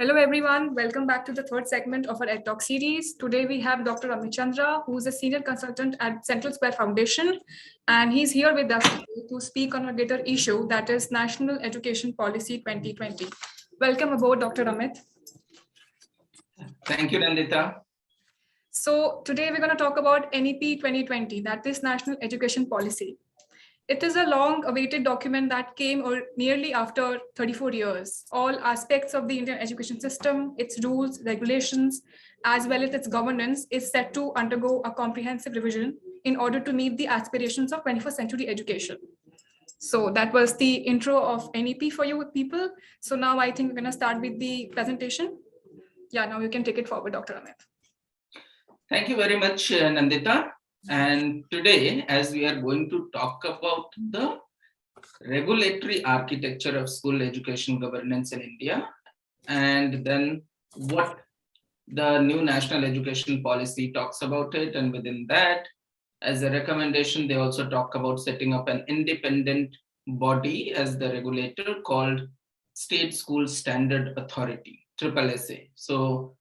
Hello everyone, welcome back to the third segment of our EdTalk Talk series. Today we have Dr. Amit Chandra, who is a senior consultant at Central Square Foundation, and he's here with us today to speak on a greater issue, that is National Education Policy 2020. Welcome aboard, Dr. Amit. Thank you, Nandita. So today we're going to talk about NEP 2020, that is National Education Policy. It is a long-awaited document that came nearly after 34 years. All aspects of the Indian education system, its rules, regulations, as well as its governance is set to undergo a comprehensive revision in order to meet the aspirations of 21st century education. So that was the intro of NEP for you people. So now I think we're going to start with the presentation. Yeah, now you can take it forward, Dr. Amit. Thank you very much, Nandita. And today, as we are going to talk about the regulatory architecture of school education governance in India, and then what the new national education policy talks about it, and within that, as a recommendation, they also talk about setting up an independent body as the regulator called State School Standard Authority, SSSA. So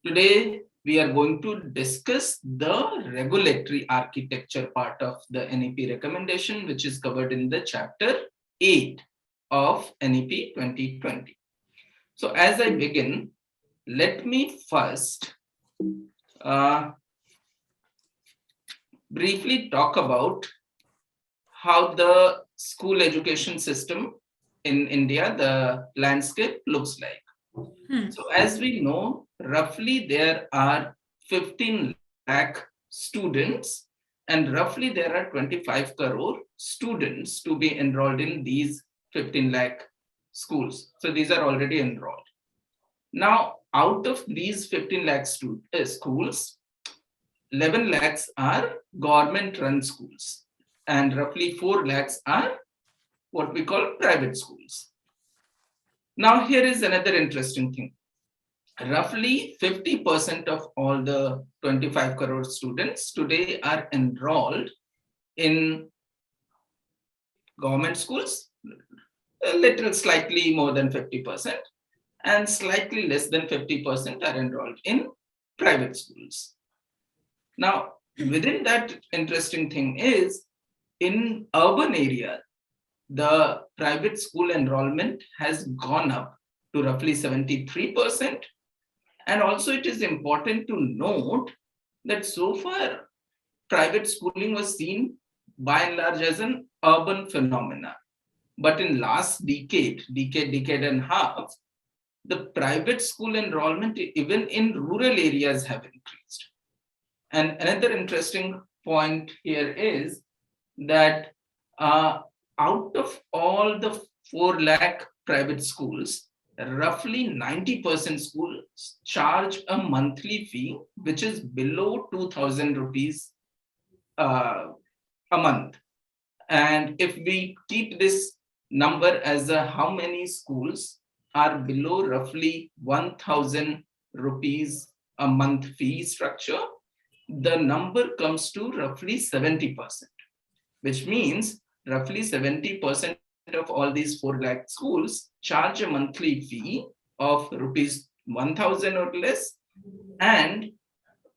today, we are going to discuss the regulatory architecture part of the NEP recommendation, which is covered in the chapter 8 of NEP 2020. So as I begin, let me first briefly talk about how the school education system in India, the landscape looks like. So as we know, roughly there are 15 lakh students and roughly there are 25 crore students to be enrolled in these 15 lakh schools. So these are already enrolled. Now, out of these 15 lakh schools, 11 lakhs are government run schools and roughly 4 lakhs are what we call private schools. Now, here is another interesting thing. Roughly 50% of all the 25 crore students today are enrolled in government schools, a little slightly more than 50%, and slightly less than 50% are enrolled in private schools. Now, within that interesting thing is, in urban areas, the private school enrollment has gone up to roughly 73%. And also it is important to note that so far private schooling was seen by and large as an urban phenomena. But in last decade and a half, the private school enrollment even in rural areas have increased. And another interesting point here is that out of all the 4 lakh private schools, roughly 90% schools charge a monthly fee which is below 2,000 rupees a month. And if we keep this number as how many schools are below roughly 1,000 rupees a month fee structure, the number comes to roughly 70%, which means roughly 70% of all these 4 lakh schools charge a monthly fee of rupees 1,000 or less, and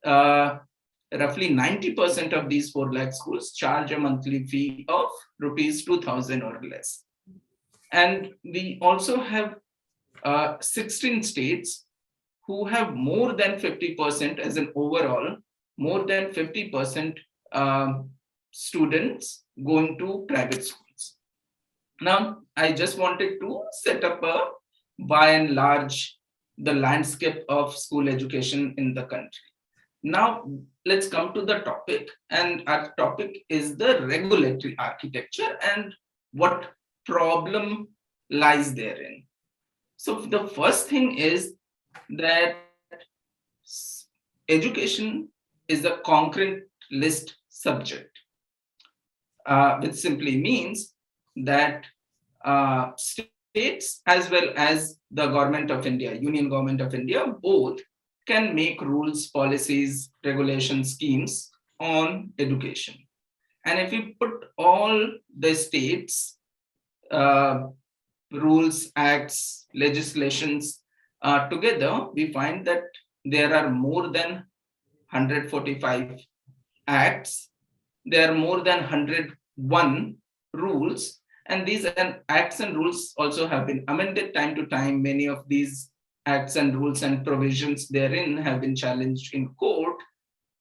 roughly 90% of these 4 lakh schools charge a monthly fee of rupees 2,000 or less. And we also have 16 states who have more than 50% as an overall, more than 50% students going to private schools. Now, I just wanted to set up by and large the landscape of school education in the country. Now, let's come to the topic, and our topic is the regulatory architecture and what problem lies therein. So the first thing is that education is a concurrent list subject, which simply means that states as well as the government of India, Union Government of India, both can make rules, policies, regulation schemes on education. And if we put all the states' rules, acts, legislations Together, we find that there are more than 145 acts, there are more than 101 rules, and these acts and rules also have been amended time to time. Many of these acts and rules and provisions therein have been challenged in court,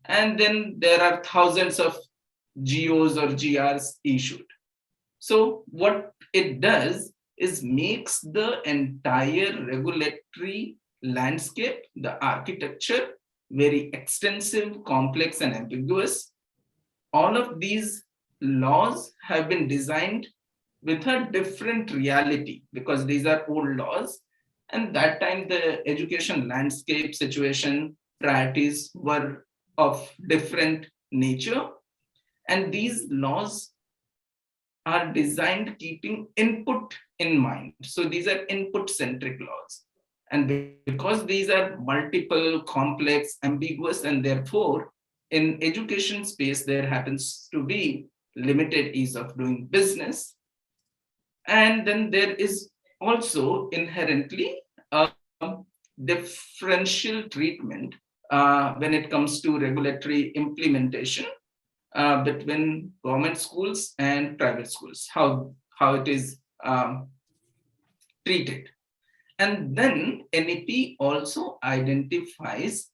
and then there are thousands of GOs or GRs issued. So what it does is makes the entire regulatory landscape, the architecture, very extensive, complex, and ambiguous. All of these laws have been designed with a different reality because these are old laws. And that time, the education landscape, situation, priorities were of different nature. And these laws are designed keeping input in mind. So these are input centric laws. And because these are multiple, complex, ambiguous, and therefore in education space, there happens to be limited ease of doing business. And then there is also inherently a differential treatment when it comes to regulatory implementation between government schools and private schools, how it is treated. And then NEP also identifies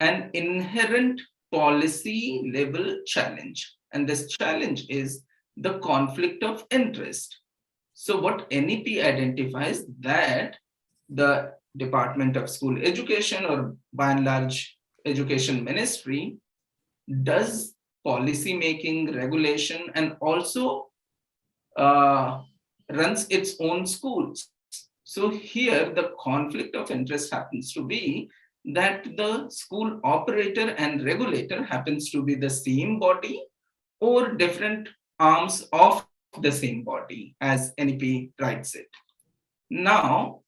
an inherent policy level challenge. And this challenge is the conflict of interest. So what NEP identifies that the Department of School Education, or by and large Education Ministry, does policy making, regulation, and also runs its own schools. So here the conflict of interest happens to be that the school operator and regulator happens to be the same body or different arms of the same body, as NEP writes it. Now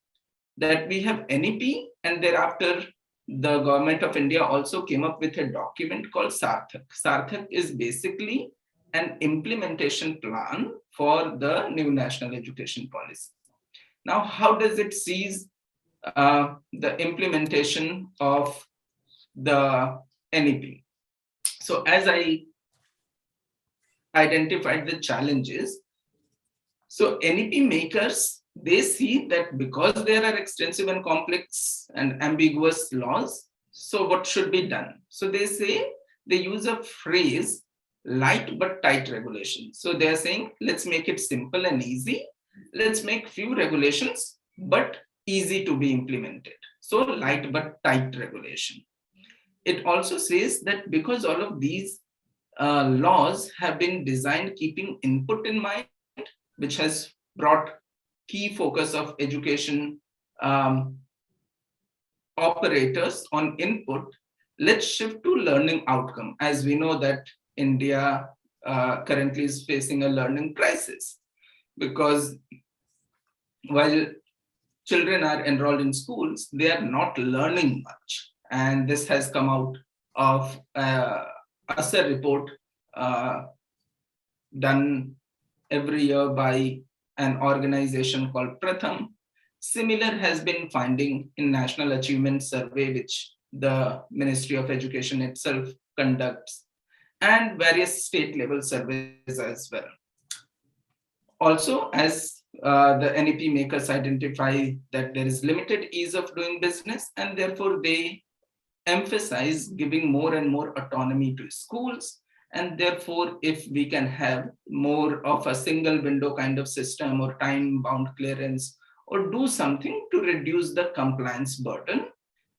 that we have NEP, and thereafter the government of India also came up with a document called Sarthak. Sarthak is basically an implementation plan for the new national education policy. Now, how does it seize the implementation of the NEP? So as I identified the challenges, so NEP makers, they see that because there are extensive and complex and ambiguous laws, so what should be done? So they say, they use a phrase, light but tight regulation. So they are saying, let's make it simple and easy. Let's make few regulations, but easy to be implemented. So light but tight regulation. It also says that because all of these laws have been designed keeping input in mind, which has brought key focus of education operators on input, let's shift to learning outcome. As we know that India currently is facing a learning crisis, because while children are enrolled in schools, they are not learning much. And this has come out of a report done every year by an organization called Pratham. Similar has been finding in National Achievement Survey, which the Ministry of Education itself conducts, and various state level surveys as well. Also, as the NEP makers identify that there is limited ease of doing business, and therefore they emphasize giving more and more autonomy to schools. And therefore, if we can have more of a single window kind of system or time bound clearance, or do something to reduce the compliance burden,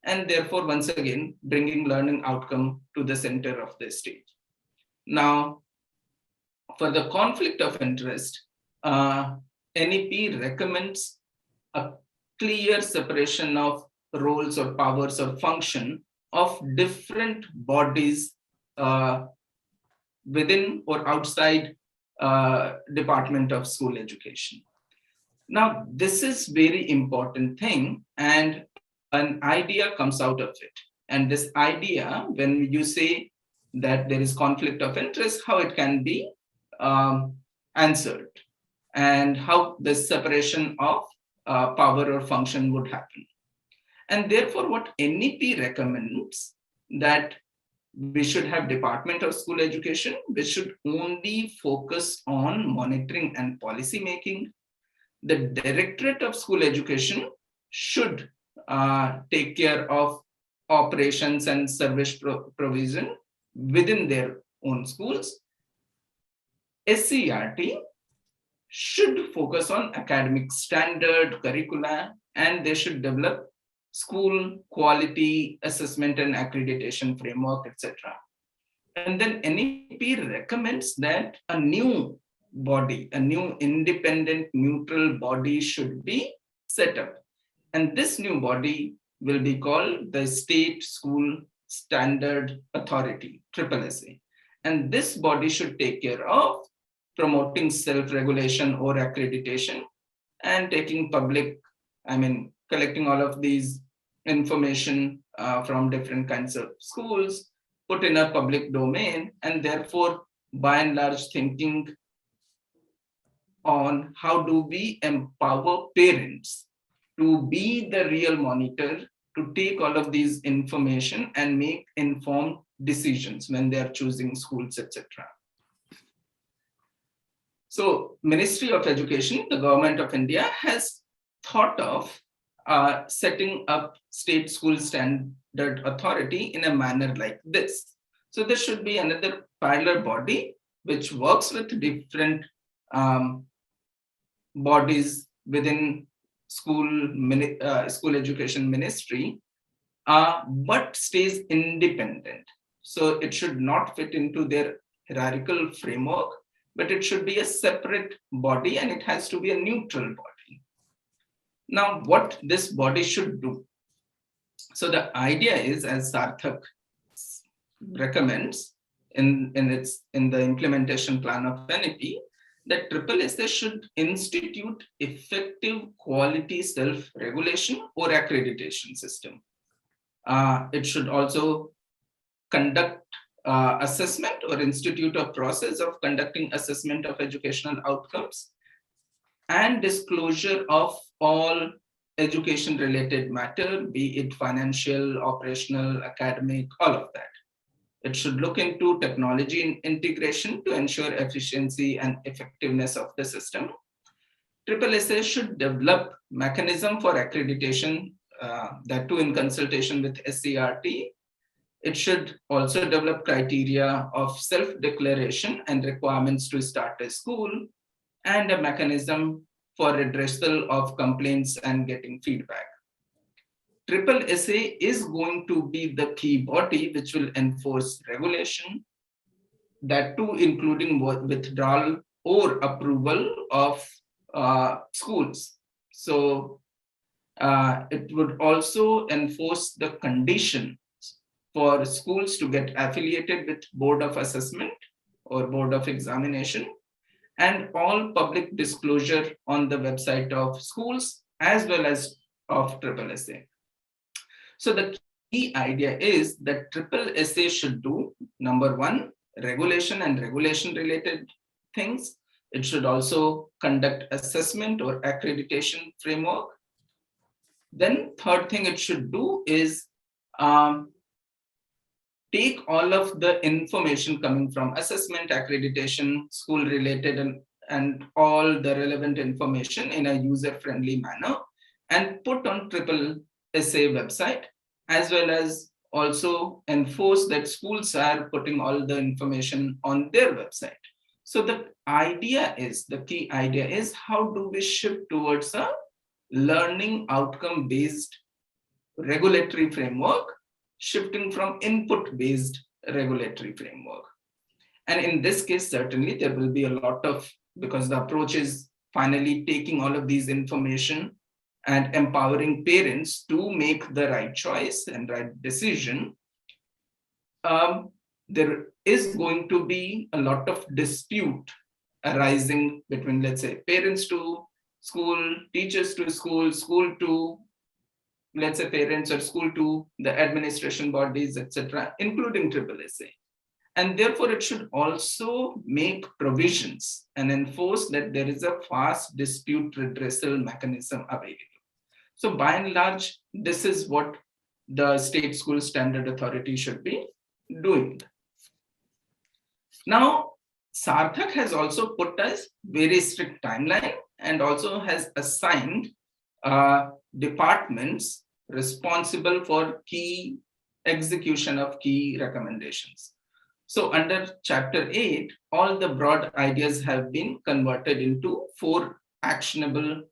and therefore, once again, bringing learning outcome to the center of the stage. Now, for the conflict of interest, NEP recommends a clear separation of roles or powers or function of different bodies within or outside Department of School Education. Now, this is very important thing, and an idea comes out of it. And this idea, when you say that there is conflict of interest, how it can be answered, and how the separation of power or function would happen. And therefore, what NEP recommends that we should have Department of School Education, which should only focus on monitoring and policy making. The Directorate of School Education should take care of operations and service provision within their own schools. SCERT should focus on academic standard, curricula, and they should develop school quality assessment and accreditation framework, etc. And then NEP recommends that a new body, a new independent neutral body should be set up. And this new body will be called the State School Standard Authority, SSSA. And this body should take care of promoting self-regulation or accreditation and taking collecting all of these information from different kinds of schools, put in a public domain, and therefore, by and large, thinking on how do we empower parents to be the real monitor, to take all of these information and make informed decisions when they are choosing schools, etc. So Ministry of Education, the government of India, has thought of setting up State School Standard Authority in a manner like this. So there should be another parallel body which works with different bodies within school education ministry, but stays independent. So it should not fit into their hierarchical framework, but it should be a separate body and it has to be a neutral body. Now, what this body should do. So the idea is, as Sarthak recommends in the implementation plan of NEP, that SSSA should institute effective quality self-regulation or accreditation system. It should also conduct assessment or institute a process of conducting assessment of educational outcomes and disclosure of all education related matter, be it financial, operational, academic, all of that. It should look into technology integration to ensure efficiency and effectiveness of the system. SSSA should develop mechanism for accreditation, that too in consultation with SCERT. It should also develop criteria of self-declaration and requirements to start a school, and a mechanism for redressal of complaints and getting feedback. SSSA is going to be the key body which will enforce regulation, that too including withdrawal or approval of schools. So it would also enforce the condition for schools to get affiliated with Board of Assessment or Board of Examination, and all public disclosure on the website of schools as well as of SSSA. So the key idea is that SSSA should do, number one, regulation and regulation related things. It should also conduct assessment or accreditation framework. Then third thing it should do is take all of the information coming from assessment, accreditation, school related, and all the relevant information in a user-friendly manner and put on SSSA website, as well as also enforce that schools are putting all the information on their website. So the key idea is how do we shift towards a learning outcome-based regulatory framework, shifting from input-based regulatory framework. And in this case, certainly there will be a lot of, because the approach is finally taking all of these information and empowering parents to make the right choice and right decision. There is going to be a lot of dispute arising between, let's say, parents to school, teachers to school, school to, let's say, parents, or school to the administration bodies, etc., including SSSA. And therefore, it should also make provisions and enforce that there is a fast dispute redressal mechanism available. So by and large, this is what the State School Standard Authority should be doing. Now, Sarthak has also put a very strict timeline and also has assigned departments responsible for key execution of key recommendations. So under chapter 8, all the broad ideas have been converted into 4 actionables,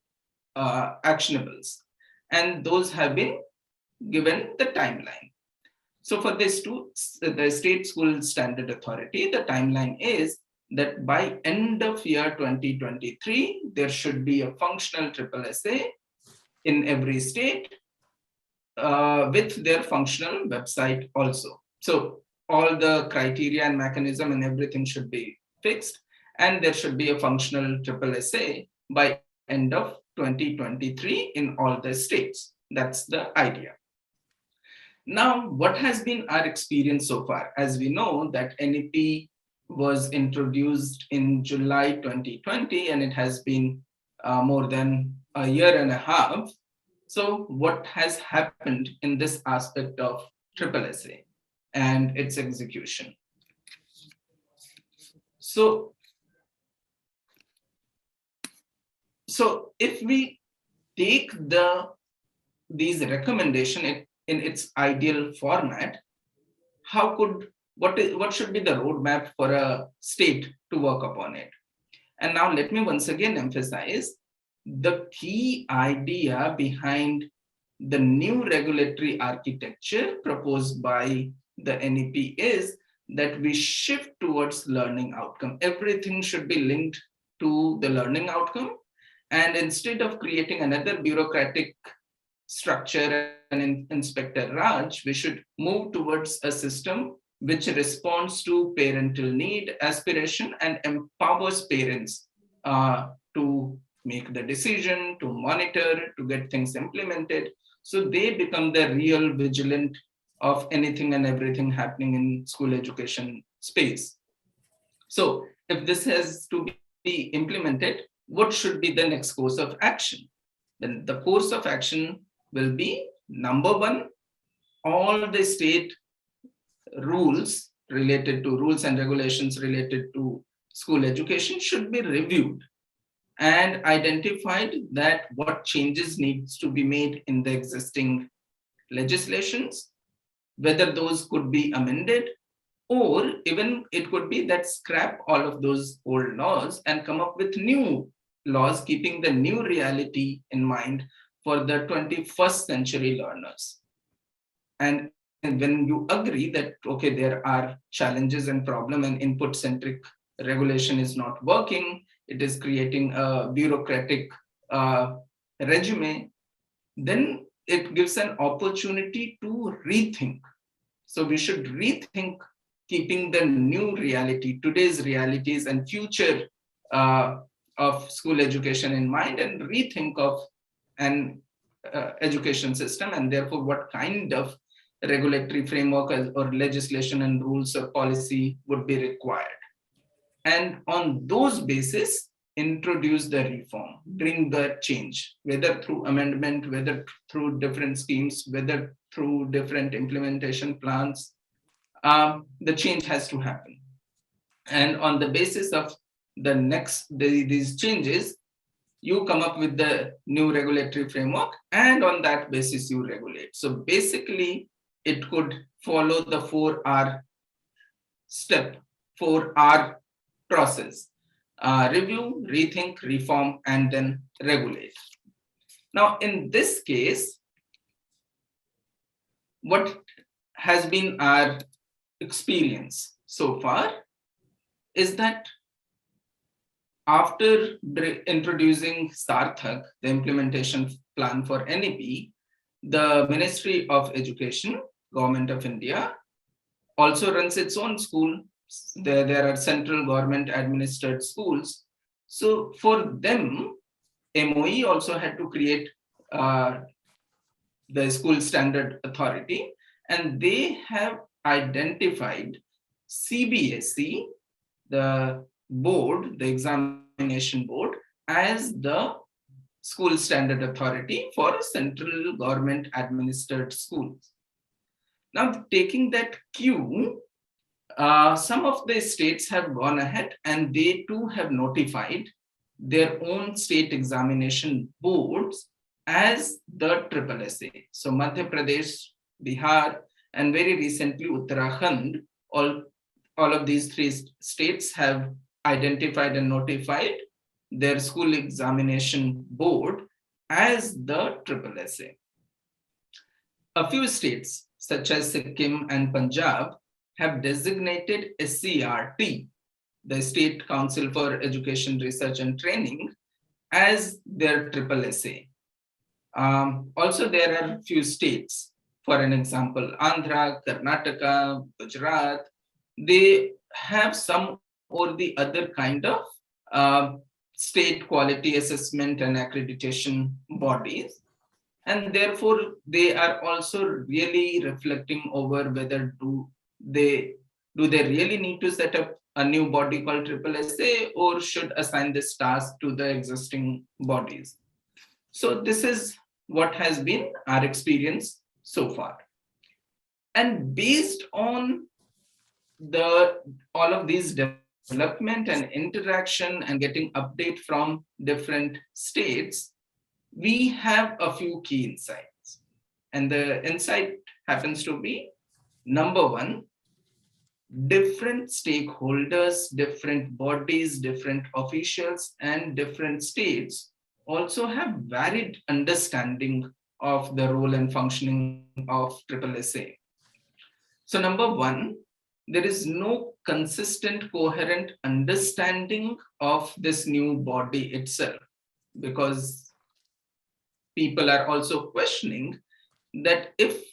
and those have been given the timeline. So for this too, the State School Standard Authority, the timeline is that by end of year 2023, there should be a functional triple essay in every state with their functional website also. So all the criteria and mechanism and everything should be fixed, and there should be a functional triple essay by end of 2023 in all the states. That's the idea. Now, what has been our experience so far? As we know that NEP was introduced in July 2020, and it has been more than a year and a half. So what has happened in this aspect of triple essay and its execution? So if we take these recommendations in its ideal format, what should be the roadmap for a state to work upon it? And now let me once again emphasize the key idea behind the new regulatory architecture proposed by the NEP is that we shift towards learning outcome. Everything should be linked to the learning outcome. And instead of creating another bureaucratic structure and Inspector Raj, we should move towards a system which responds to parental need, aspiration, and empowers parents to make the decision, to monitor, to get things implemented. So they become the real vigilant of anything and everything happening in school education space. So if this has to be implemented, what should be the next course of action? Then the course of action will be, number one, all the state rules and regulations related to school education should be reviewed and identified that what changes needs to be made in the existing legislations, whether those could be amended, or even it could be that scrap all of those old laws and come up with new laws, keeping the new reality in mind for the 21st century learners. And when you agree that, okay, there are challenges and problem and input-centric regulation is not working, it is creating a bureaucratic regime, then it gives an opportunity to rethink. So we should rethink keeping the new reality, today's realities and future of school education in mind, and rethink of an education system, and therefore what kind of regulatory framework or legislation and rules or policy would be required. And on those basis, introduce the reform, bring the change, whether through amendment, whether through different schemes, whether through different implementation plans, the change has to happen. And on the basis of these changes, you come up with the new regulatory framework, and on that basis you regulate. So basically, it could follow the 4R process: review, rethink, reform, and then regulate. Now, in this case, what has been our experience so far is that after introducing Sarthak, the implementation plan for NEP, the Ministry of Education, Government of India, also runs its own school. There are central government administered schools. So for them, MOE also had to create the School Standard Authority, and they have identified CBSE, the board, the examination board, as the school standard authority for central government administered schools. Now, taking that cue, some of the states have gone ahead and they too have notified their own state examination boards as the SSSA. So Madhya Pradesh, Bihar, and very recently Uttarakhand, all of these three states have identified and notified their school examination board as the SSSA. A few states, such as Sikkim and Punjab, have designated SCRT, the State Council for Education, Research and Training, as their SSSA. Also, there are few states, for an example, Andhra, Karnataka, Gujarat, they have some or the other kind of state quality assessment and accreditation bodies. And therefore, they are also really reflecting over whether do they really need to set up a new body called SSSA or should assign this task to the existing bodies. So this is what has been our experience so far. And based on all of these development and interaction and getting update from different states, we have a few key insights. And the insight happens to be, number one, different stakeholders, different bodies, different officials, and different states also have varied understanding of the role and functioning of SSSA. So number one, there is no consistent, coherent understanding of this new body itself, because people are also questioning that if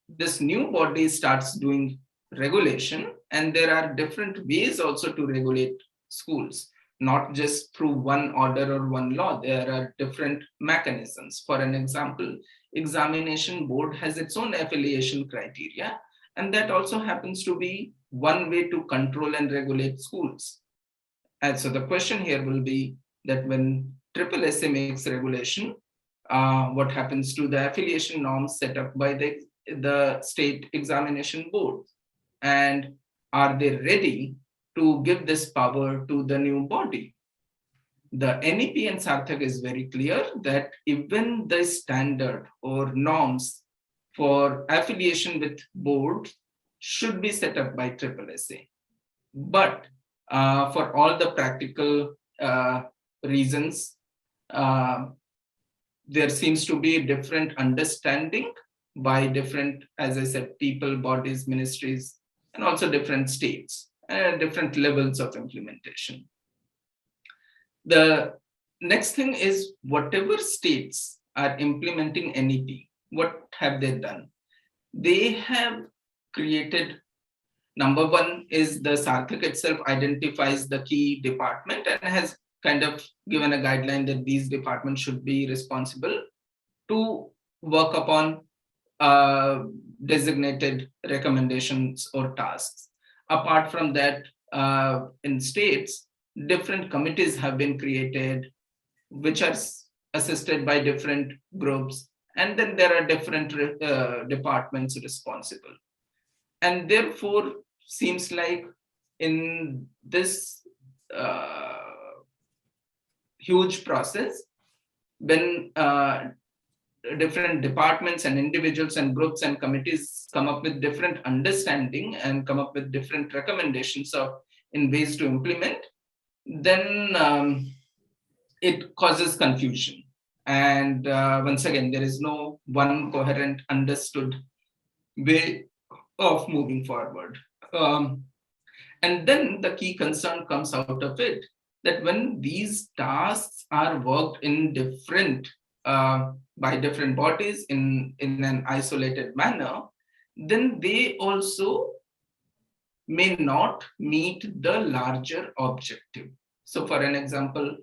this new body starts doing regulation, and there are different ways also to regulate schools, not just through one order or one law, there are different mechanisms. For an example, examination board has its own affiliation criteria, and that also happens to be one way to control and regulate schools. And so the question here will be that when SSSA makes regulation, what happens to the affiliation norms set up by the state examination board? And are they ready to give this power to the new body? The NEP and Sarthak is very clear that even the standard or norms for affiliation with boards should be set up by SSSA. But for all the practical reasons, there seems to be a different understanding by different, as I said, people, bodies, ministries, and also different states, and different levels of implementation. The next thing is, whatever states are implementing NEP, what have they done? They have created, number one is the Sarthak itself identifies the key department and has kind of given a guideline that these departments should be responsible to work upon designated recommendations or tasks. Apart from that, in states, different committees have been created, which are assisted by different groups. And then there are different departments responsible. And therefore, seems like in this huge process, when different departments and individuals and groups and committees come up with different understanding and come up with different recommendations in ways to implement, then it causes confusion. And once again, there is no one coherent, understood way of moving forward. And then the key concern comes out of it, that when these tasks are worked in different by different bodies in an isolated manner, then they also may not meet the larger objective. So for an example,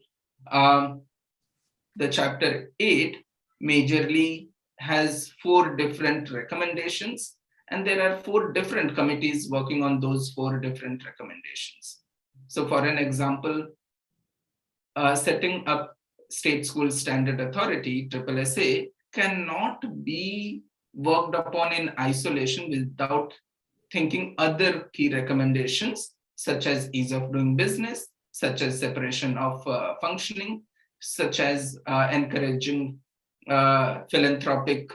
the chapter 8 majorly has 4 different recommendations, and there are 4 different committees working on those 4 different recommendations. So for an example, setting up State School Standard Authority, SSSA, cannot be worked upon in isolation without thinking other key recommendations, such as ease of doing business, such as separation of functioning, such as encouraging philanthropic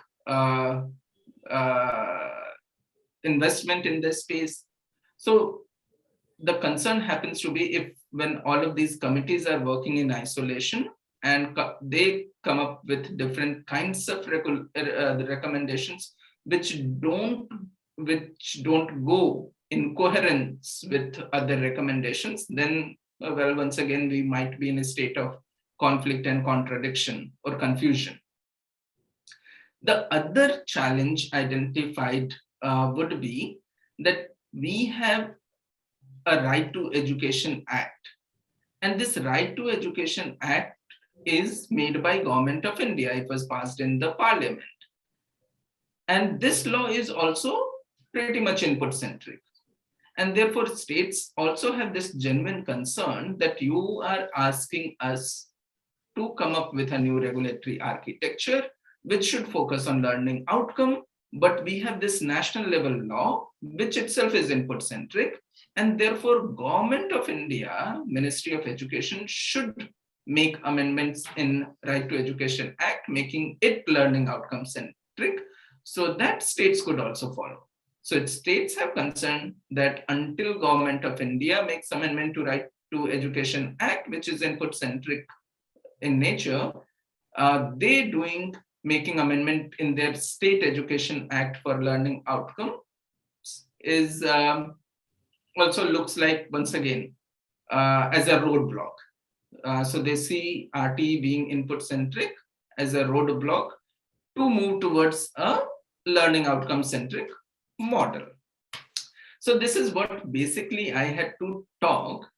investment in this space. So the concern happens to be if when all of these committees are working in isolation and they come up with different kinds of recommendations which don't go in coherence with other recommendations, then well, once again we might be in a state of conflict and contradiction or confusion. The other challenge identified would be that we have a Right to Education Act, and this Right to Education Act is made by Government of India. It was passed in the Parliament, and this law is also pretty much input centric, and therefore states also have this genuine concern that you are asking us to come up with a new regulatory architecture which should focus on learning outcome, but we have this national level law which itself is input centric, and therefore Government of India, Ministry of Education, should make amendments in Right to Education Act, making it learning outcome centric, so that states could also follow. So states have concern that until Government of India makes amendment to Right to Education Act, which is input centric in nature, they making amendment in their State Education Act for learning outcome is also looks like, once again, as a roadblock. So they see RT being input centric as a roadblock to move towards a learning outcome centric model. So this is what basically I had to talk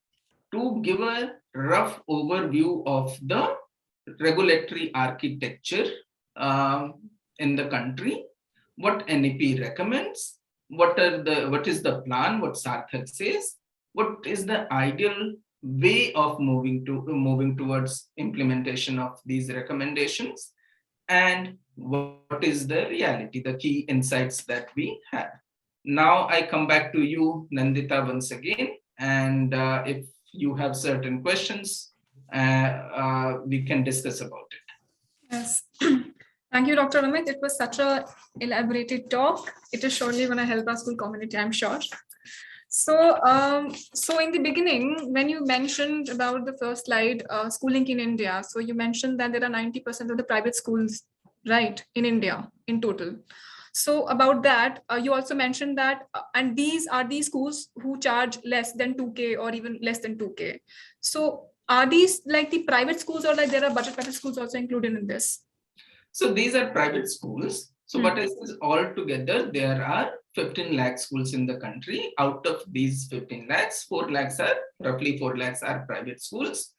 to give a rough overview of the regulatory architecture in the country, what NEP recommends, what is the plan, what Sarthak says, what is the ideal way of moving towards implementation of these recommendations, and what is the reality, the key insights that we have. Now I come back to you, Nandita, once again, and if you have certain questions, we can discuss about it. Yes. Thank you, Dr. Amit. It was such a elaborated talk. It is surely going to help our school community, I'm sure. So, so in the beginning, when you mentioned about the first slide, schooling in India, so you mentioned that there are 90% of the private schools, right, in India in total. So about that, you also mentioned that, and these are these schools who charge less than 2K or even less than 2K. So are these like the private schools, or like there are budget private schools also included in this? So these are private schools. So what is all together, there are 15 lakh schools in the country. Out of these 15 lakhs, 4 lakhs are roughly 4 lakhs are private schools.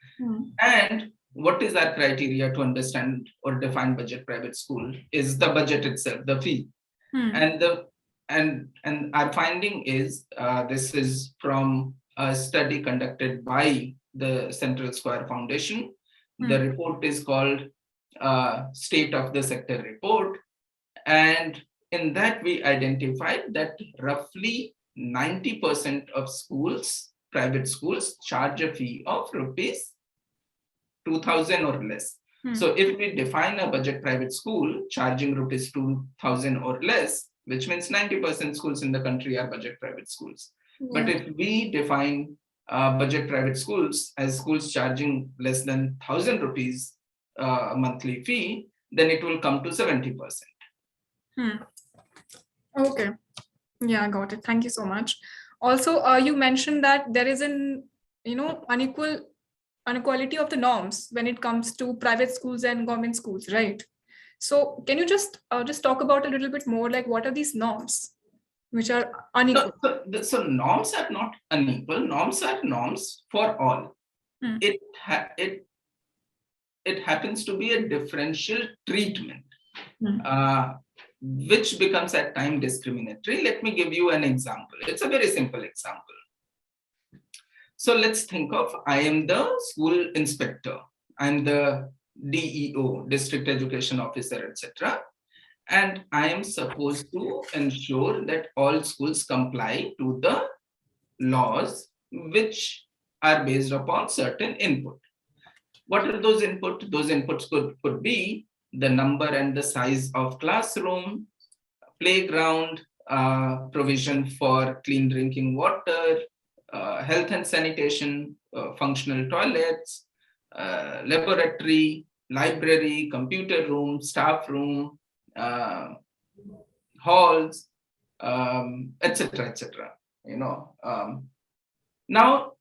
And what is our criteria to understand or define budget private school is the budget itself, the fee. And our finding is this is from a study conducted by the Central Square Foundation. The report is called State of the Sector Report, and in that we identified that roughly 90% of schools, private schools, charge a fee of rupees 2,000 or less. So if we define a budget private school charging rupees 2,000 or less, which means 90% schools in the country are budget private schools. But if we define budget private schools as schools charging less than 1,000 rupees a monthly fee, then it will come to 70%. Okay. Yeah, got it. Thank you so much. Also, you mentioned that there is an, inequality of the norms when it comes to private schools and government schools, right? So can you just talk about a little bit more, like what are these norms which are unequal? So norms are not unequal. Norms are norms for all. It happens to be a differential treatment, which becomes at times discriminatory. Let me give you an example. It's a very simple example. So let's think of, I am the school inspector. I'm the DEO, District Education Officer, etc. And I am supposed to ensure that all schools comply to the laws which are based upon certain input. What are those inputs? Those inputs could be the number and the size of classroom, playground, provision for clean drinking water, health and sanitation, functional toilets, laboratory, library, computer room, staff room, halls, etc., etc. Now,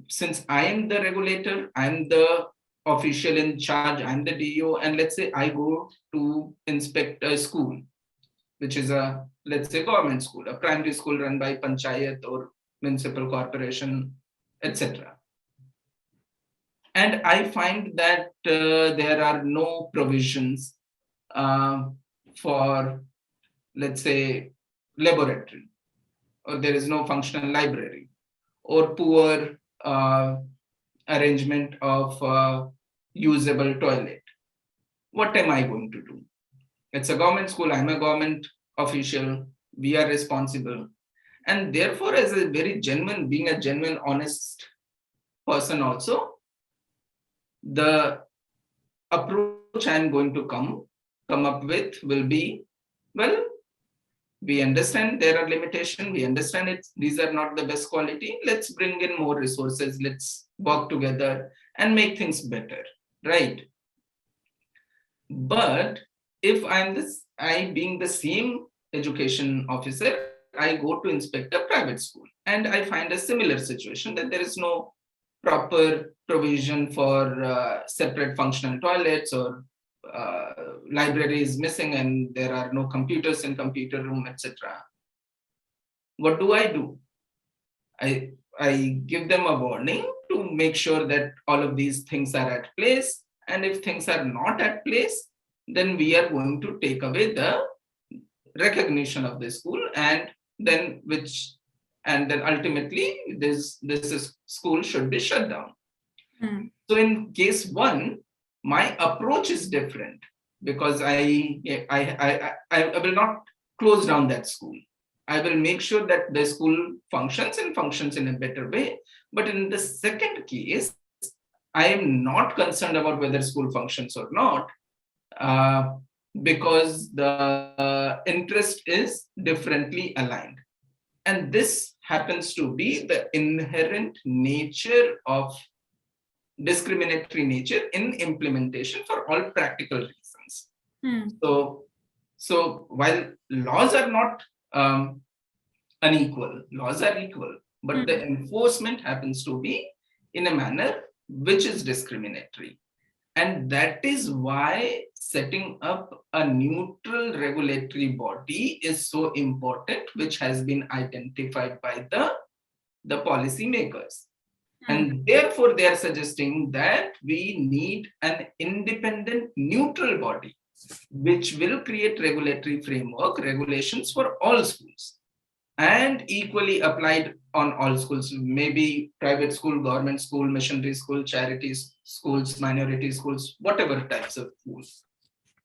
since I am the regulator, I'm the official in charge, I'm the DO, and let's say I go to inspect a school, which is a, let's say, government school, a primary school run by panchayat or municipal corporation, etc. And I find that there are no provisions for, let's say, laboratory, or there is no functional library, or poor arrangement of usable toilet. What am I going to do? It's a government school, I'm a government official, we are responsible. And therefore, as a very genuine, being a genuine, honest person also, the approach I'm going to come up with will be, well, we understand there are limitations, we understand these are not the best quality, let's bring in more resources, let's work together and make things better, right? But if I being the same education officer, I go to inspect a private school and I find a similar situation, that there is no proper provision for separate functional toilets, or library is missing and there are no computers in computer room, etc. What do? I give them a warning to make sure that all of these things are at place. And if things are not at place, then we are going to take away the recognition of the school, and then ultimately this school should be shut down. So in case one, my approach is different, because I will not close down that school. I will make sure that the school functions in a better way. But in the second case, I am not concerned about whether school functions or not, because the interest is differently aligned. And this happens to be the inherent nature of discriminatory nature in implementation for all practical reasons. So while laws are not unequal, laws are equal, but the enforcement happens to be in a manner which is discriminatory. And that is why setting up a neutral regulatory body is so important, which has been identified by the policymakers. And therefore, they are suggesting that we need an independent, neutral body, which will create regulatory framework, regulations for all schools, and equally applied on all schools, maybe private school, government school, missionary school, charities schools, minority schools, whatever types of schools.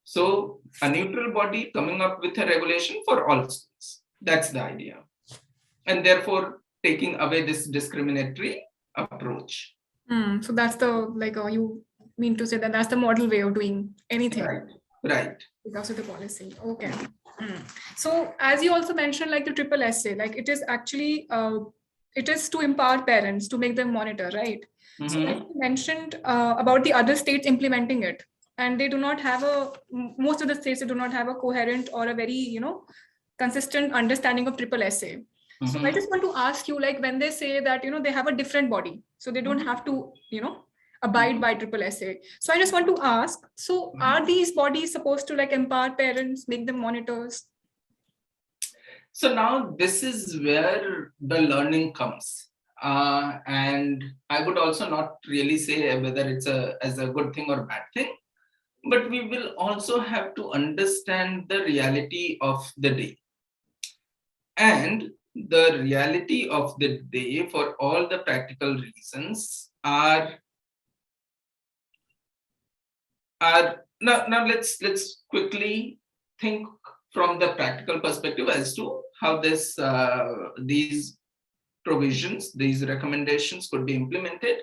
So a neutral body coming up with a regulation for all schools. That's the idea. And therefore, taking away this discriminatory approach. So that's the, you mean to say that that's the model way of doing anything. Right. Because of the policy. Okay. So as you also mentioned, like the triple essay, like it is actually, it is to empower parents, to make them monitor, right? So like you mentioned about the other states implementing it, and they do not have most of the states, they do not have a coherent or a very, consistent understanding of triple essay. So I just want to ask you, like when they say that, they have a different body, so they don't have to, abide by triple essay. So I just want to ask, so are these bodies supposed to like empower parents, make them monitors? So now this is where the learning comes. And I would also not really say whether it's as a good thing or bad thing, but we will also have to understand the reality of the day. And the reality of the day, for all the practical reasons, are Now let's quickly think from the practical perspective as to how these provisions, these recommendations could be implemented,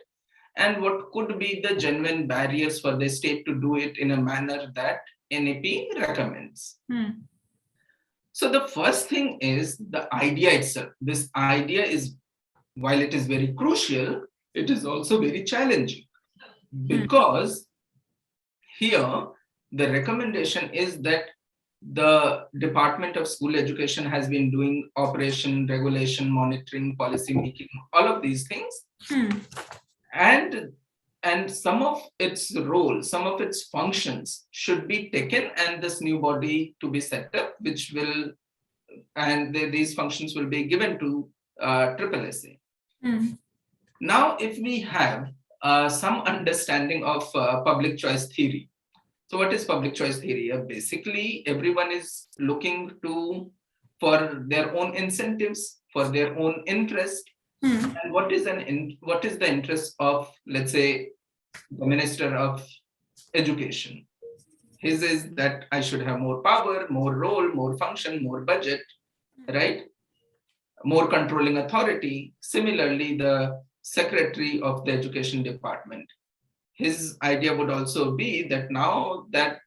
and what could be the genuine barriers for the state to do it in a manner that NEP recommends. So the first thing is the idea itself. This idea is, while it is very crucial, it is also very challenging, because here the recommendation is that the Department of School Education has been doing operation, regulation, monitoring, policy making, all of these things. And some of its roles, some of its functions should be taken, and this new body to be set up, which will, and these functions will be given to SSSA. Now, if we have some understanding of public choice theory. So what is public choice theory? Basically, everyone is looking for their own incentives, for their own interest. And what is the interest of, let's say, the Minister of Education? His is that I should have more power, more role, more function, more budget, right? More controlling authority. Similarly, the Secretary of the Education Department, his idea would also be that now that,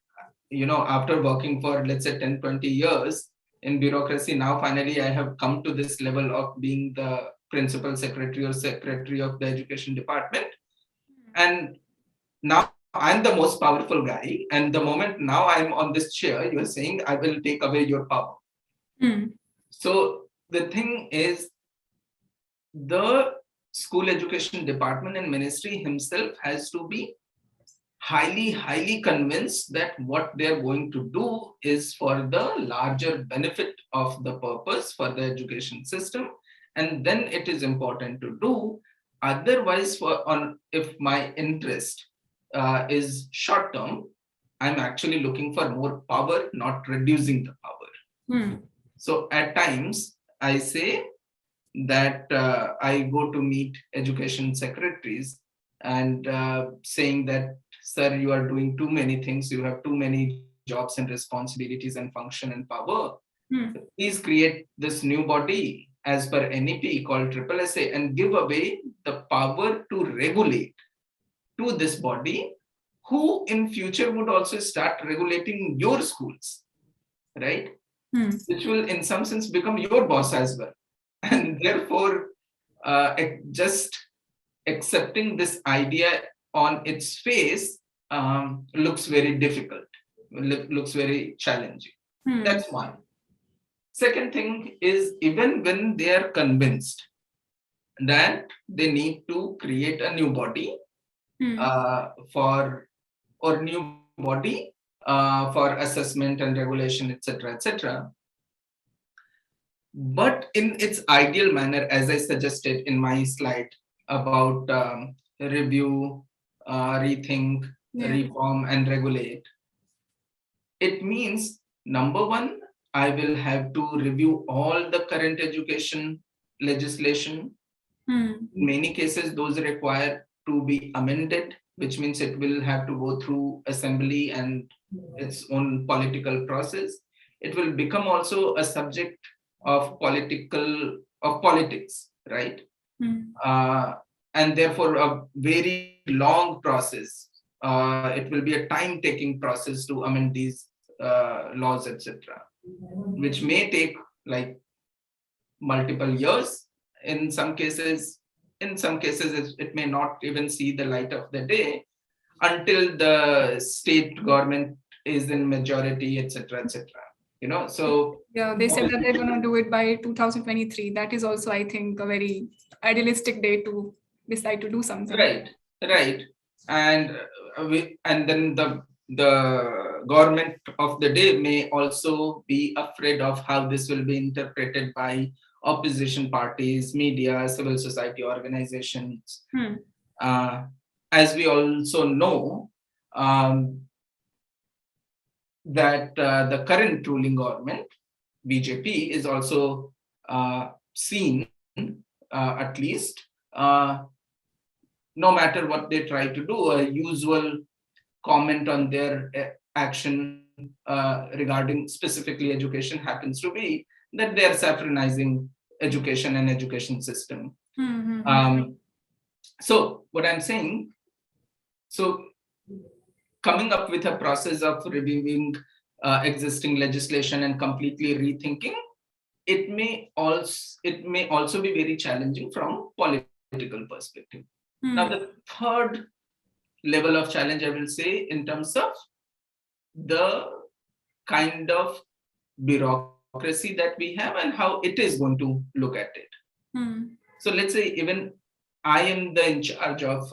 after working for, let's say, 10-20 years in bureaucracy, now finally I have come to this level of being the principal secretary or secretary of the Education Department, and now I'm the most powerful guy, and the moment now I'm on this chair, you're saying I will take away your power. So the thing is, the School Education Department and Ministry himself has to be highly convinced that what they're going to do is for the larger benefit of the purpose for the education system, and then it is important to do. Otherwise, if my interest is short term, I'm actually looking for more power, not reducing the power. So at times I say that I go to meet education secretaries and saying that, sir, you are doing too many things, you have too many jobs and responsibilities and function and power. Please create this new body as per NEP called SSSA and give away the power to regulate to this body, who in future would also start regulating your schools, right? Which will in some sense become your boss as well. And therefore, just accepting this idea on its face looks very difficult, looks very challenging. That's one. Second thing is, even when they are convinced that they need to create a new body for assessment and regulation, etc., but in its ideal manner, as I suggested in my slide about review, rethink, reform, and regulate, it means, number one, I will have to review all the current education legislation. In many cases, those require to be amended, which means it will have to go through assembly and its own political process. It will become also a subject of politics, right? And therefore a very long process. It will be a time-taking process to amend these laws, etc., which may take like multiple years. In some cases, it may not even see the light of the day until the state government is in majority, etc., so yeah, they said that they're going to do it by 2023. That is also, I think, a very idealistic day to decide to do something. Right. And then the government of the day may also be afraid of how this will be interpreted by opposition parties, media, civil society organizations. As we also know, that the current ruling government, BJP, is also seen, at least, no matter what they try to do, a usual comment on their action regarding specifically education happens to be that they are saffronizing education and education system. So what I'm saying, so coming up with a process of reviewing existing legislation and completely rethinking, it may also be very challenging from political perspective. Now, the third level of challenge, I will say, in terms of the kind of bureaucracy that we have and how it is going to look at it. So let's say even I am the in charge of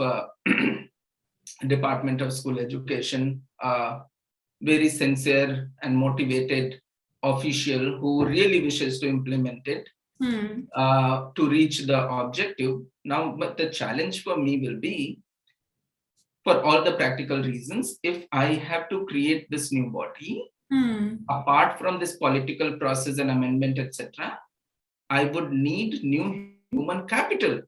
Department of School Education, very sincere and motivated official who really wishes to implement it to reach the objective. Now, but the challenge for me will be, for all the practical reasons, if I have to create this new body, apart from this political process and amendment, etc., I would need new human capital,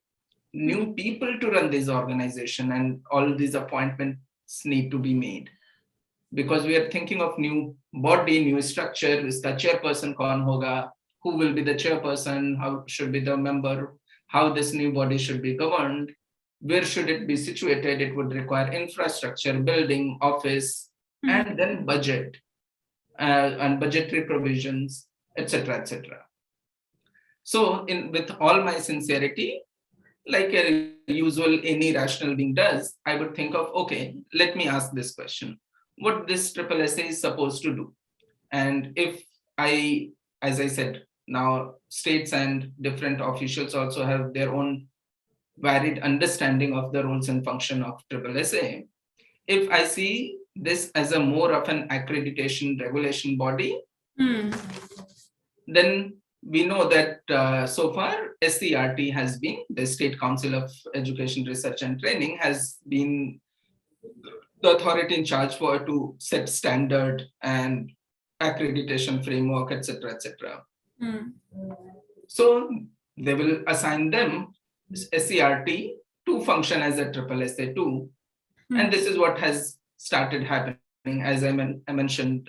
new people to run this organization, and all these appointments need to be made. Because we are thinking of new body, new structure, is the chairperson kaun hoga, who will be the chairperson, how should be the member, how this new body should be governed, where should it be situated, it would require infrastructure, building, office, and then budget and budgetary provisions, etc., etc. So with all my sincerity, like a usual any rational being does, I would think of, okay, let me ask this question. What this triple SA is supposed to do? And if as I said, now states and different officials also have their own varied understanding of the roles and function of triple SA. If I see this as a more of an accreditation regulation body, then we know that so far SCRT has been, the State Council of Education Research and Training, has been the authority in charge to set standard and accreditation framework, etc., etc. So they will assign them SCRT to function as a triple SA too, and this is what has started happening. As I mentioned,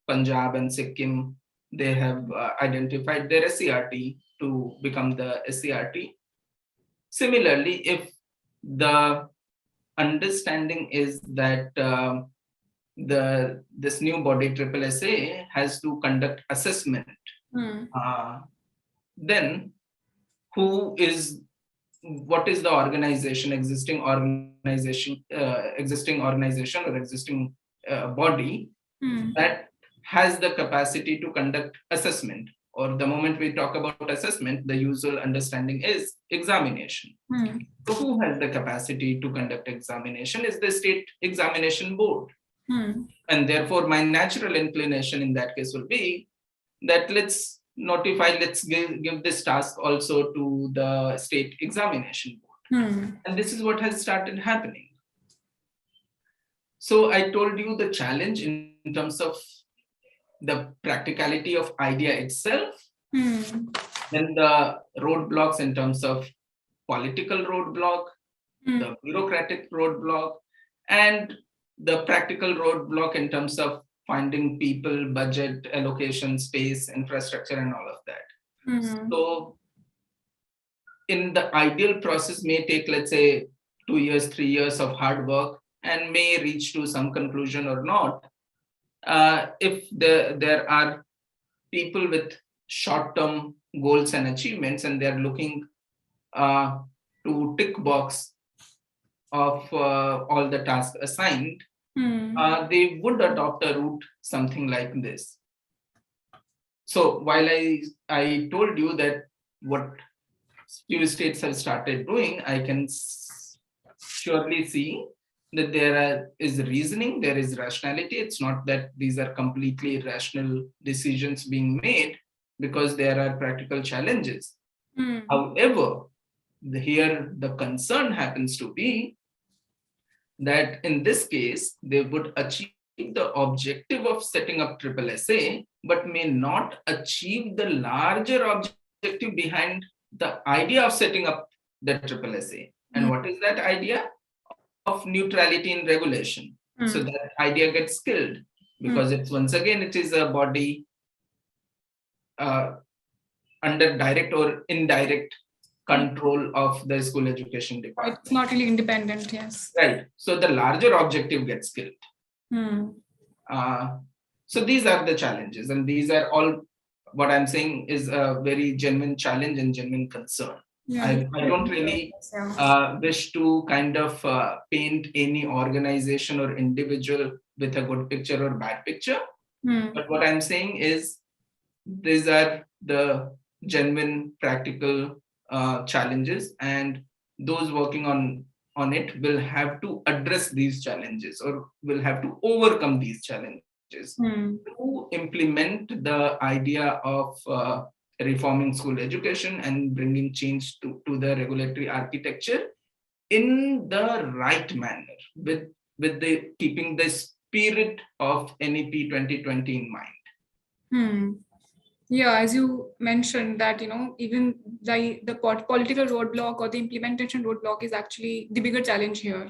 Punjab and Sikkim, they have identified their SCRT to become the SCRT. Similarly, if the understanding is that this new body triple SA has to conduct assessment, then what is the existing organization or existing body that has the capacity to conduct assessment? Or the moment we talk about assessment, the usual understanding is examination. So who has the capacity to conduct examination is the State Examination Board. And therefore, my natural inclination in that case will be that let's give this task also to the State Examination Board. And this is what has started happening. So I told you the challenge in terms of the practicality of idea itself, then the roadblocks in terms of political roadblock, the bureaucratic roadblock, and the practical roadblock in terms of finding people, budget, allocation, space, infrastructure, and all of that. So in the ideal process may take, let's say, 2 years, 3 years of hard work and may reach to some conclusion or not. If there are people with short-term goals and achievements and they're looking to tick box of all the tasks assigned, they would adopt a route something like this. So while I told you that what few states have started doing, I can surely see that there is reasoning, there is rationality. It's not that these are completely rational decisions being made, because there are practical challenges. However, here the concern happens to be that in this case, they would achieve the objective of setting up triple SA, but may not achieve the larger objective behind the idea of setting up the triple SA. And what is that idea? Of neutrality in regulation. So that idea gets killed because it's once again, it is a body under direct or indirect control of the school education department. It's not really independent, yes. Right. So the larger objective gets killed. So these are the challenges, and these are all what I'm saying is a very genuine challenge and genuine concern. I don't really wish to kind of paint any organization or individual with a good picture or bad picture. But what I'm saying is these are the genuine practical challenges, and those working on it will have to address these challenges or will have to overcome these challenges to implement the idea of reforming school education and bringing change to the regulatory architecture in the right manner with the keeping the spirit of NEP 2020 in mind. Yeah, as you mentioned that, even the political roadblock or the implementation roadblock is actually the bigger challenge here,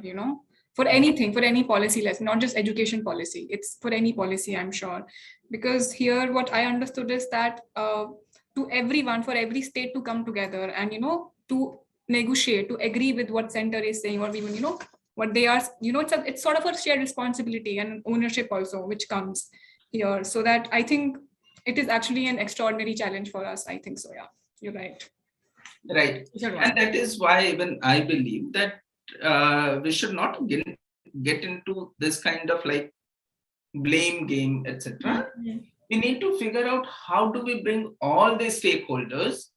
for anything, for any policy, not just education policy, it's for any policy, I'm sure. Because here, what I understood is that to everyone, for every state to come together and, to negotiate, to agree with what center is saying, or even, what they are, it's sort of a shared responsibility and ownership also, which comes here. So that I think it is actually an extraordinary challenge for us. I think so. Yeah, you're right. Right. And that is why even I believe that we should not get into this kind of like blame game, etc. We need to figure out how do we bring all the stakeholders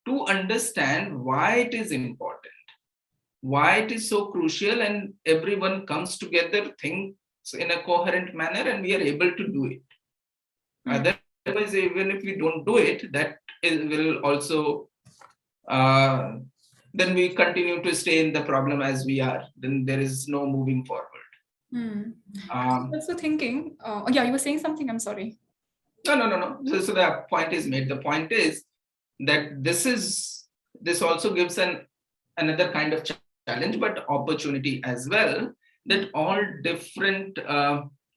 to understand why it is important, why it is so crucial, and everyone comes together, thinks in a coherent manner, and we are able to do it. Otherwise, even if we don't do it, that will also then we continue to stay in the problem as we are. Then there is no moving forward. Also thinking, yeah, you were saying something. I'm sorry. No. So the point is made. The point is that this also gives another kind of challenge, but opportunity as well. That all different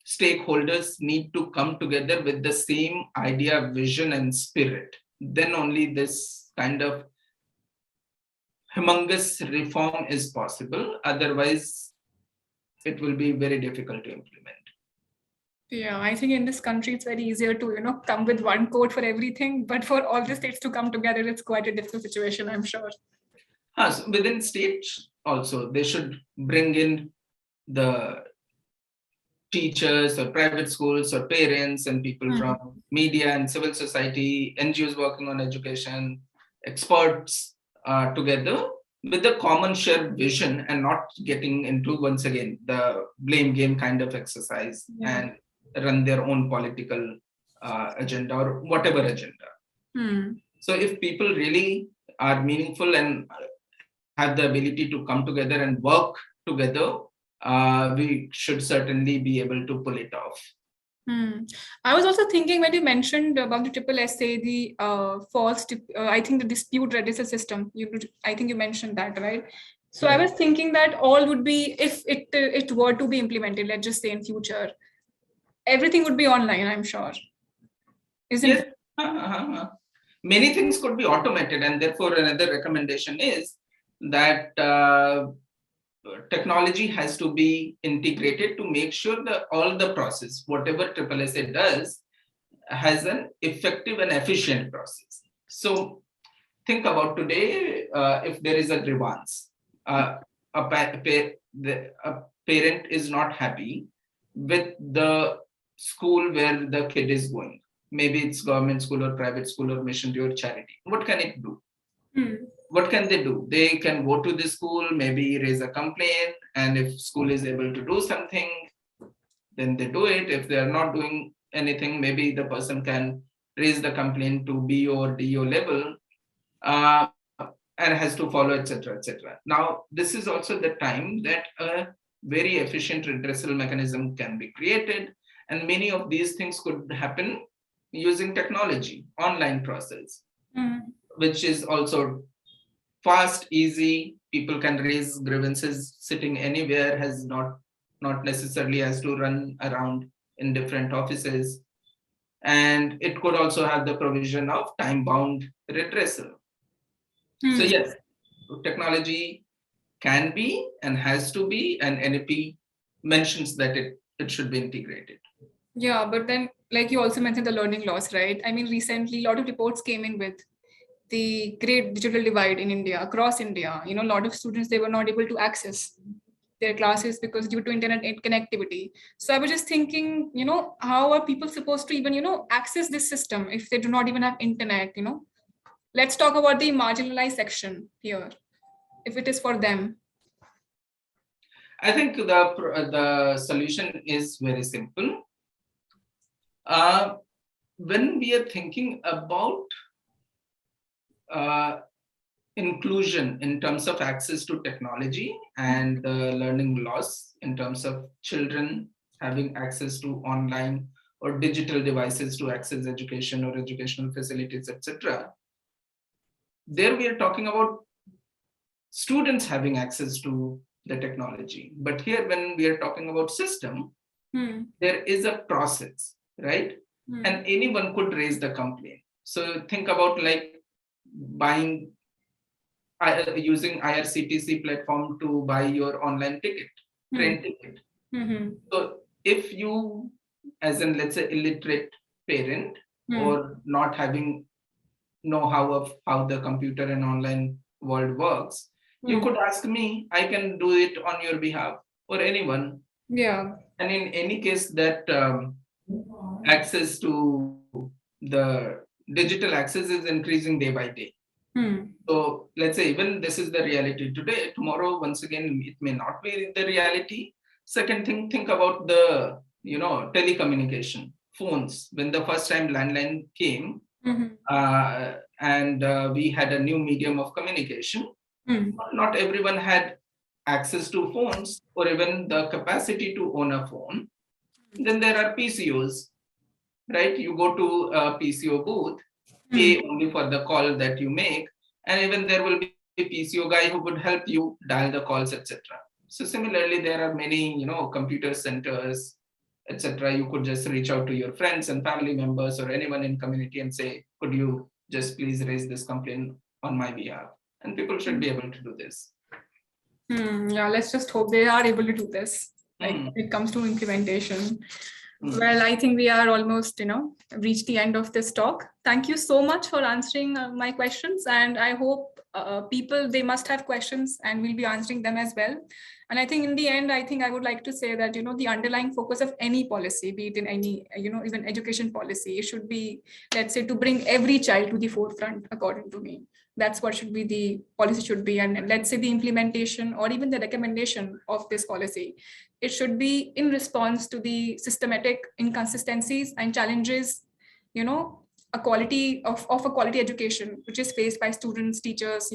stakeholders need to come together with the same idea, vision, and spirit. Then only this kind of humongous reform is possible. Otherwise, it will be very difficult to implement. Yeah, I think in this country, it's very easier to, come with one code for everything. But for all the states to come together, it's quite a difficult situation, I'm sure. So within states also, they should bring in the teachers or private schools or parents and people from media and civil society, NGOs working on education, experts together with a common shared vision and not getting into, once again, the blame game kind of exercise and run their own political agenda or whatever agenda. So if people really are meaningful and have the ability to come together and work together, we should certainly be able to pull it off. I was also thinking when you mentioned about the triple essay, the I think the dispute redressal system. I think you mentioned that, right? So I was thinking that all would be, if it were to be implemented, let's just say in future, everything would be online, I'm sure. Isn't it? Many things could be automated, and therefore another recommendation is that technology has to be integrated to make sure that all the process, whatever triple essay does, has an effective and efficient process. So think about today, if there is a grievance, a parent is not happy with the school where the kid is going. Maybe it's government school or private school or missionary or charity. What can it do? What can they do? They can go to the school, maybe raise a complaint, and if school is able to do something, then they do it. If they are not doing anything, maybe the person can raise the complaint to BO or DO level and has to follow, etc., etc. Now, this is also the time that a very efficient redressal mechanism can be created, and many of these things could happen using technology, online process, which is also fast, easy. People can raise grievances sitting anywhere, has not not necessarily has to run around in different offices. And it could also have the provision of time-bound redressal. So yes, technology can be and has to be, and NEP mentions that it should be integrated. Yeah, but then, like you also mentioned the learning loss, right? I mean, recently, a lot of reports came in with the great digital divide in India, across India. You know, a lot of students, they were not able to access their classes because due to internet connectivity. So I was just thinking, you know, how are people supposed to even, you know, access this system if they do not even have internet, you know? Let's talk about the marginalized section here, if it is for them. I think the solution is very simple. When we are thinking about inclusion in terms of access to technology and learning loss in terms of children having access to online or digital devices to access education or educational facilities, etc. There we are talking about students having access to the technology. But here, when we are talking about system, there is a process, right? And anyone could raise the complaint. So think about like buying, using IRCTC platform to buy your online ticket, train ticket. So if you, as in let's say illiterate parent or not having know-how of how the computer and online world works, you could ask me, I can do it on your behalf or anyone. Yeah. And in any case, that access to the digital access is increasing day by day. So let's say even this is the reality today, tomorrow, once again, it may not be the reality. Second thing, think about the, telecommunication, phones. When the first time landline came, and we had a new medium of communication, not everyone had access to phones or even the capacity to own a phone. Then there are PCOs, right? You go to a PCO booth, pay only for the call that you make, and even there will be a PCO guy who would help you dial the calls, etc. So similarly, there are many, computer centers, etc. You could just reach out to your friends and family members or anyone in community and say, could you just please raise this complaint on my behalf? And people should be able to do this. Yeah, let's just hope they are able to do this. Like when it comes to implementation. Well, I think we are almost, reached the end of this talk. Thank you so much for answering my questions. And I hope people, they must have questions and we'll be answering them as well. And I think in the end, I would like to say that, the underlying focus of any policy, be it in any, even education policy, it should be, let's say, to bring every child to the forefront, according to me. That's what should be the policy should be. And let's say the implementation or even the recommendation of this policy, it should be in response to the systematic inconsistencies and challenges, a quality of a quality education, which is faced by students, teachers,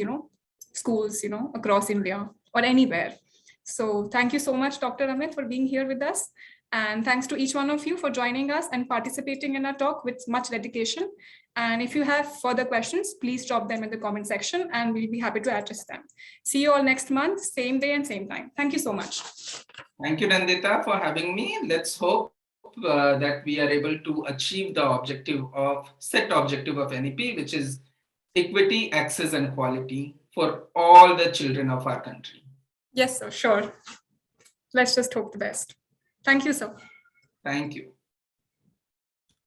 schools, across India or anywhere. So thank you so much, Dr. Amit, for being here with us. And thanks to each one of you for joining us and participating in our talk with much dedication. And if you have further questions, please drop them in the comment section and we'll be happy to address them. See you all next month, same day and same time. Thank you so much. Thank you, Nandita, for having me. Let's hope that we are able to achieve the set objective of NEP, which is equity, access, and quality for all the children of our country. Yes, sir, sure. Let's just hope the best. Thank you, sir. Thank you.